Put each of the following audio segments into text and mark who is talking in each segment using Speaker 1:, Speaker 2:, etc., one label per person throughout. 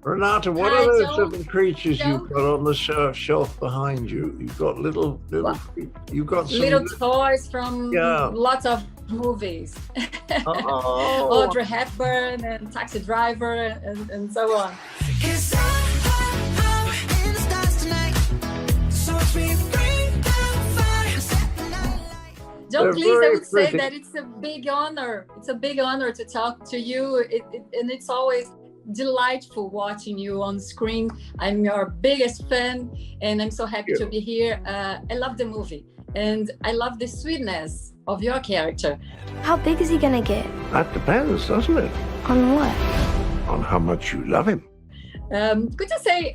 Speaker 1: Renata, what
Speaker 2: Hi,
Speaker 1: are those
Speaker 2: Joe.
Speaker 1: little creatures
Speaker 2: Joe.
Speaker 1: you've got on the shelf behind you? You've got little,
Speaker 2: What?
Speaker 1: you've got some,
Speaker 2: Little toys from
Speaker 1: yeah.
Speaker 2: lots of movies.
Speaker 1: Oh,
Speaker 2: Audrey Hepburn and Taxi Driver and so on.
Speaker 3: 'Cause I'm in the stars tonight. So watch me bring the fire, set the night light.
Speaker 2: John
Speaker 1: They're
Speaker 2: Cleese, I
Speaker 1: very
Speaker 2: would say
Speaker 1: pretty.
Speaker 2: that it's a big honor. It's a big honor to talk to you. And it's always delightful watching you on screen. I'm your biggest fan, and I'm so happy to be here. I love the movie, and I love the sweetness of your character.
Speaker 4: How big is he gonna get?
Speaker 1: that depends, doesn't it?
Speaker 4: On what?
Speaker 1: On how much you love him.
Speaker 2: Could you say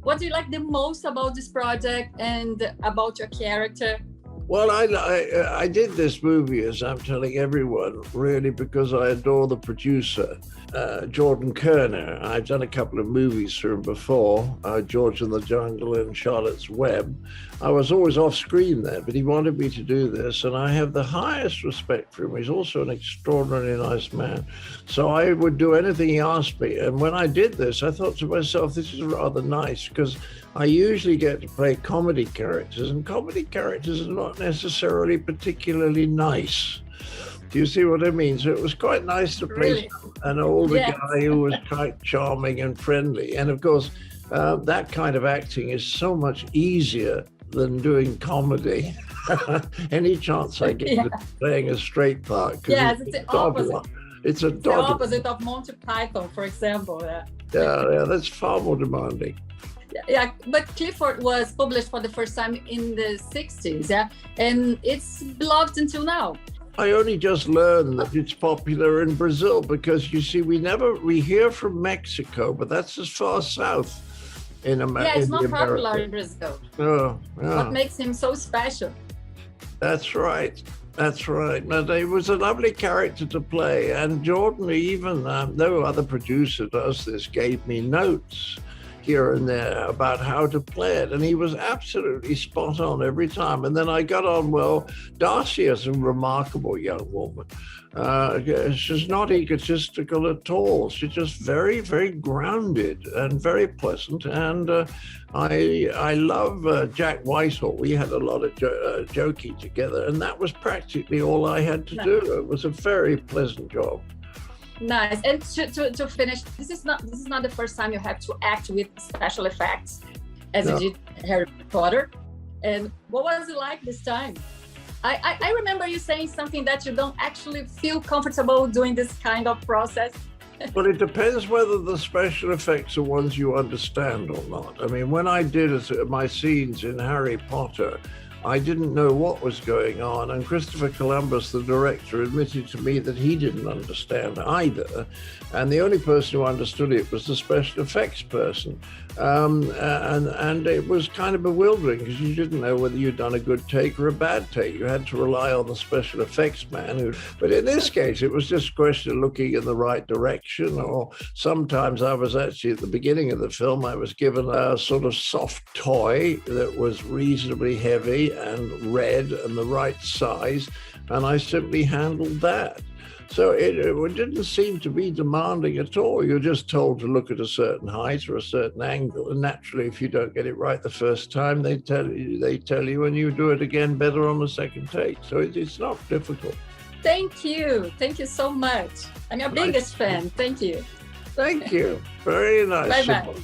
Speaker 2: what do you like the most about this project and about your character?
Speaker 1: Well, I did this movie, as I'm telling everyone, really because I adore the producer, Jordan Kerner. I've done a couple of movies for him before, George in the Jungle and Charlotte's Web. I was always off screen there, but he wanted me to do this, and I have the highest respect for him. He's also an extraordinarily nice man. So I would do anything he asked me. And when I did this, I thought to myself, this is rather nice, because I usually get to play comedy characters, and comedy characters are not necessarily particularly nice. Do you see what I mean? So it was quite nice to play
Speaker 2: Really?
Speaker 1: an older
Speaker 2: Yes.
Speaker 1: guy who was quite charming and friendly. And of course, that kind of acting is so much easier than doing comedy. Any chance I get to playing a straight part. 'Cause
Speaker 2: Yes, it's the opposite.
Speaker 1: It's a
Speaker 2: The
Speaker 1: dog.
Speaker 2: opposite of Monty Python, for example.
Speaker 1: Yeah, that's far more demanding.
Speaker 2: Yeah, but Clifford was published for the first time in the 60s, yeah, and it's beloved until now.
Speaker 1: I only just learned that it's popular in Brazil because you see, we hear from Mexico, but that's as far south in America.
Speaker 2: Yeah, it's not popular in Brazil.
Speaker 1: Oh, yeah.
Speaker 2: What makes him so special?
Speaker 1: That's right. That's right. But it was a lovely character to play. And Jordan, even no other producer does this, gave me notes here and there about how to play it. And he was absolutely spot on every time. And then I got on well. Darcy is a remarkable young woman. She's not egotistical at all. She's just very, very grounded and very pleasant. And I love Jack Whitehall. We had a lot of joking together, and that was practically all I had to do. It was a very pleasant job.
Speaker 2: Nice. And to finish, this is not the first time you have to act with special effects, as you did Harry Potter. And what was it like this time? I remember you saying something that you don't actually feel comfortable doing this kind of process.
Speaker 1: Well, it depends whether the special effects are ones you understand or not. I mean, when I did my scenes in Harry Potter, I didn't know what was going on, and Christopher Columbus, the director, admitted to me that he didn't understand either, and the only person who understood it was the special effects person, and it was kind of bewildering because you didn't know whether you'd done a good take or a bad take. You had to rely on the special effects man, but in this case, it was just a question of looking in the right direction, or sometimes I was actually, at the beginning of the film, I was given a sort of soft toy that was reasonably heavy and red and the right size, and I simply handled that. So it didn't seem to be demanding at all. You're just told to look at a certain height or a certain angle, and naturally, if you don't get it right the first time, they tell you, and you do it again better on the second take. So it's not difficult.
Speaker 2: Thank you so much. I'm your biggest fan. Thank you.
Speaker 1: Thank you. Very nice.
Speaker 2: Bye bye.